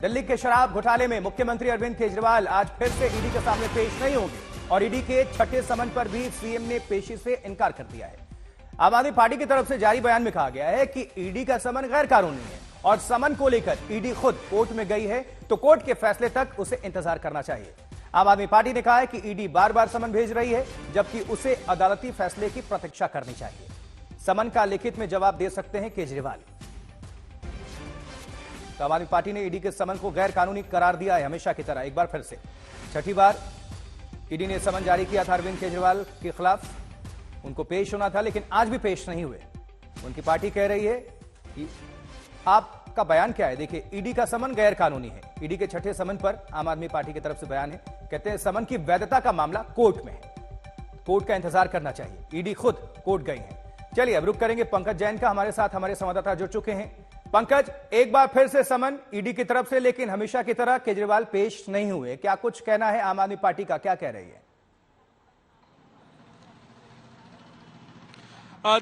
दिल्ली के शराब घोटाले में मुख्यमंत्री अरविंद केजरीवाल आज फिर से ईडी के सामने पेश नहीं होंगे और ईडी के छठे समन पर भी सीएम ने पेशी से इनकार कर दिया है। आम आदमी पार्टी की तरफ से जारी बयान में कहा गया है कि ईडी का समन गैर कानूनी है और समन को लेकर ईडी खुद कोर्ट में गई है तो कोर्ट के फैसले तक उसे इंतजार करना चाहिए। आम आदमी पार्टी ने कहा है कि ईडी बार बार समन भेज रही है जबकि उसे अदालती फैसले की प्रतीक्षा करनी चाहिए। समन का लिखित में जवाब दे सकते हैं केजरीवाल। आम आदमी पार्टी ने ईडी के समन को गैर कानूनी करार दिया है। हमेशा की तरह एक बार फिर से छठी बार ईडी ने समन जारी किया था अरविंद केजरीवाल के खिलाफ। उनको पेश होना था लेकिन आज भी पेश नहीं हुए। उनकी पार्टी कह रही है कि आपका बयान क्या है। देखिए, ईडी का समन गैर कानूनी है। ईडी के छठे समन पर आम आदमी पार्टी की तरफ से बयान है। कहते हैं समन की वैधता का मामला कोर्ट में है, कोर्ट का इंतजार करना चाहिए। ईडी खुद कोर्ट गई है। चलिए अब रुक करेंगे पंकज जैन का। हमारे साथ हमारे संवाददाता जुड़ चुके हैं। पंकज, एक बार फिर से समन ईडी की तरफ से, लेकिन हमेशा की तरह केजरीवाल पेश नहीं हुए। क्या कुछ कहना है आम आदमी पार्टी का, क्या कह रही है?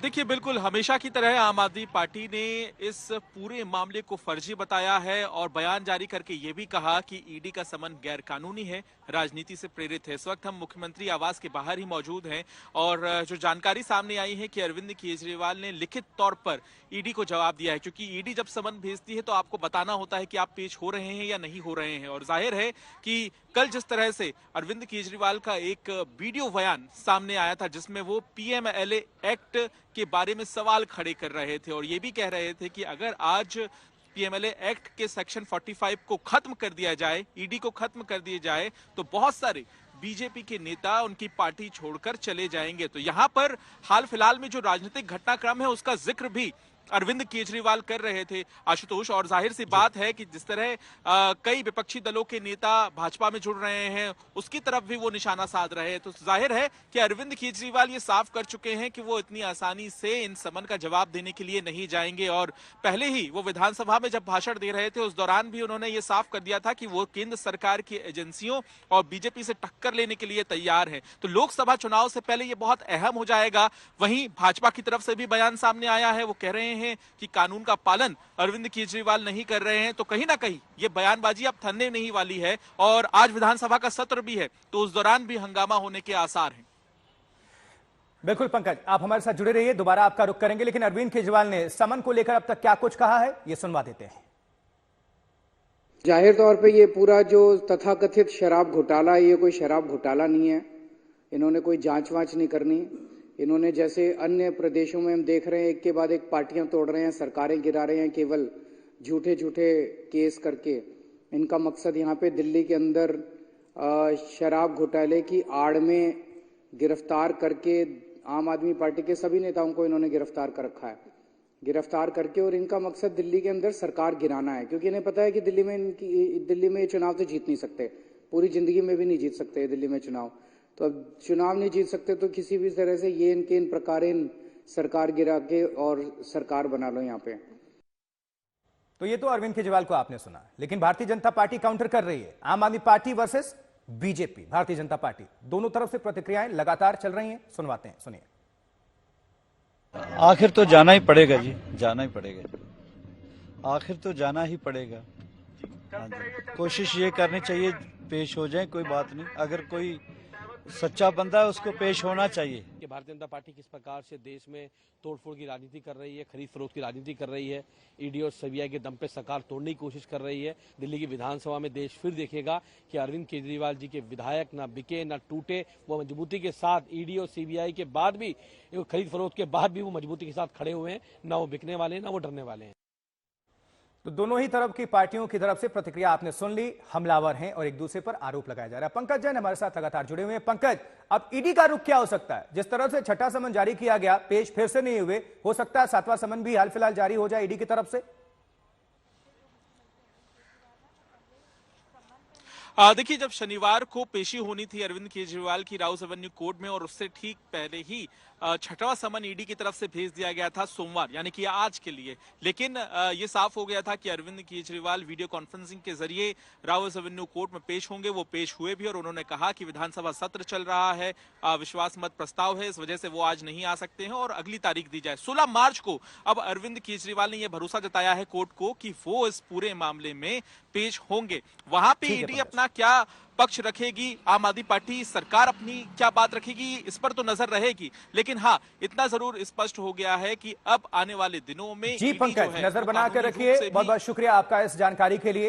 देखिए, बिल्कुल हमेशा की तरह आम आदमी पार्टी ने इस पूरे मामले को फर्जी बताया है और बयान जारी करके ये भी कहा कि ईडी का समन गैर कानूनी है, राजनीति से प्रेरित है। इस वक्त हम मुख्यमंत्री आवास के बाहर ही मौजूद हैं और जो जानकारी सामने आई है कि अरविंद केजरीवाल ने लिखित तौर पर ईडी को जवाब दिया है, क्योंकि ईडी जब समन भेजती है तो आपको बताना होता है कि आप पेश हो रहे हैं या नहीं हो रहे हैं। और जाहिर है कि कल जिस तरह से अरविंद केजरीवाल का एक वीडियो बयान सामने आया था जिसमें वो पीएमएलए एक्ट के बारे में सवाल खड़े कर रहे थे और ये भी कह रहे थे कि अगर आज पीएमएलए एक्ट के सेक्शन 45 को खत्म कर दिया जाए, ईडी को खत्म कर दिया जाए, तो बहुत सारे बीजेपी के नेता उनकी पार्टी छोड़कर चले जाएंगे। तो यहाँ पर हाल फिलहाल में जो राजनीतिक घटनाक्रम है उसका जिक्र भी अरविंद केजरीवाल कर रहे थे, आशुतोष। और जाहिर सी बात है कि जिस तरह कई विपक्षी दलों के नेता भाजपा में जुड़ रहे हैं उसकी तरफ भी वो निशाना साध रहे हैं। तो जाहिर है कि अरविंद केजरीवाल ये साफ कर चुके हैं कि वो इतनी आसानी से इन समन का जवाब देने के लिए नहीं जाएंगे। और पहले ही वो विधानसभा में जब भाषण दे रहे थे उस दौरान भी उन्होंने ये साफ कर दिया था कि वो केंद्र सरकार की एजेंसियों और बीजेपी से टक्कर लेने के लिए तैयार है। तो लोकसभा चुनाव से पहले ये बहुत अहम हो जाएगा। वहीं भाजपा की तरफ से भी बयान सामने आया है। वो कह रहे हैं कि कानून का पालन अरविंद केजरीवाल नहीं कर रहे हैं। तो कहीं ना कहीं ये बयानबाजी अब थमने नहीं वाली है और आज विधानसभा का सत्र भी है तो उस दौरान भी हंगामा होने के आसार हैं। बिल्कुल पंकज, आप हमारे साथ जुड़े रहिए, दोबारा आपका रुख करेंगे। लेकिन अरविंद केजरीवाल ने समन को लेकर अब तक क्या कुछ कहा है, ये सुनवा देते हैं। जाहिर तौर पे ये पूरा जो तथाकथित शराब घोटाला है, ये कोई शराब घोटाला नहीं है। इन्होंने कोई जांच वांच नहीं करनी। इन्होंने जैसे अन्य प्रदेशों में हम देख रहे हैं एक के बाद एक पार्टियां तोड़ रहे हैं, सरकारें गिरा रहे हैं केवल झूठे झूठे केस करके। इनका मकसद यहाँ पे दिल्ली के अंदर शराब घोटाले की आड़ में गिरफ्तार करके आम आदमी पार्टी के सभी नेताओं को इन्होंने गिरफ्तार कर रखा है, गिरफ्तार करके। और इनका मकसद दिल्ली के अंदर सरकार गिराना है, क्योंकि इन्हें पता है कि दिल्ली में ये चुनाव तो जीत नहीं सकते, पूरी जिंदगी में भी नहीं जीत सकते दिल्ली में चुनाव। तो अब चुनाव नहीं जीत सकते तो किसी भी तरह से ये इन प्रकार सरकार गिरा के और सरकार बना लो यहाँ पे। तो ये तो अरविंद केजरीवाल को आपने सुना, लेकिन भारतीय जनता पार्टी काउंटर कर रही है। आम आदमी party versus BJP, Bharatiya Janata party, दोनों तरफ से प्रतिक्रियाएं लगातार चल रही हैं। सुनवाते हैं, सुनिए। आखिर तो जाना ही पड़ेगा जी, जाना ही पड़ेगा, आखिर तो जाना ही पड़ेगा। कोशिश ये करनी चाहिए पेश हो जाए, कोई बात नहीं। अगर कोई सच्चा बंदा है उसको पेश होना चाहिए। कि भारतीय जनता पार्टी किस प्रकार से देश में तोड़फोड़ की राजनीति कर रही है, खरीद फरोख्त की राजनीति कर रही है, ईडी और सीबीआई के दम पे सरकार तोड़ने की कोशिश कर रही है। दिल्ली की विधानसभा में देश फिर देखेगा कि अरविंद केजरीवाल जी के विधायक ना बिके ना टूटे। वो मजबूती के साथ ईडी और सीबीआई के बाद भी, खरीद फरोख्त के बाद भी वो मजबूती के साथ खड़े हुए हैं। ना वो बिकने वाले हैं ना वो डरने वाले हैं। तो दोनों ही तरफ की पार्टियों की तरफ से प्रतिक्रिया आपने सुन ली। हमलावर हैं और एक दूसरे पर आरोप लगाया जा रहा है। पंकज जैन हमारे साथ लगातार जुड़े हुए हैं। पंकज, अब ईडी का रुख क्या हो सकता है? जिस तरह से छठा समन जारी किया गया, पेश फिर से नहीं हुए, हो सकता है सातवां समन भी हाल फिलहाल जारी हो जाए ईडी की तरफ से। देखिए, जब शनिवार को पेशी होनी थी अरविंद केजरीवाल की राउस एवेन्यू कोर्ट में और उससे ठीक पहले ही छठवां समन ईडी की तरफ से भेज दिया गया था सोमवार, यानी कि आज के लिए। लेकिन ये साफ हो गया था कि अरविंद केजरीवाल वीडियो कॉन्फ्रेंसिंग के जरिए राउस एवेन्यू कोर्ट में पेश होंगे। वो पेश हुए भी और उन्होंने कहा कि विधानसभा सत्र चल रहा है, विश्वास मत प्रस्ताव है, इस वजह से वो आज नहीं आ सकते हैं और अगली तारीख दी जाए 16 मार्च को। अब अरविंद केजरीवाल ने यह भरोसा जताया है कोर्ट को कि वो इस पूरे मामले में पेश होंगे। वहां पे ठीक है, ईडी अपना क्या पक्ष रखेगी, आम आदमी पार्टी सरकार अपनी क्या बात रखेगी, इस पर तो नजर रहेगी। लेकिन हाँ, इतना जरूर स्पष्ट हो गया है कि अब आने वाले दिनों में जी ईडी जो पंकज, है नजर वो बनाकर कानूनी रूप रखिए। से भी बहुत बहुत शुक्रिया आपका इस जानकारी के लिए।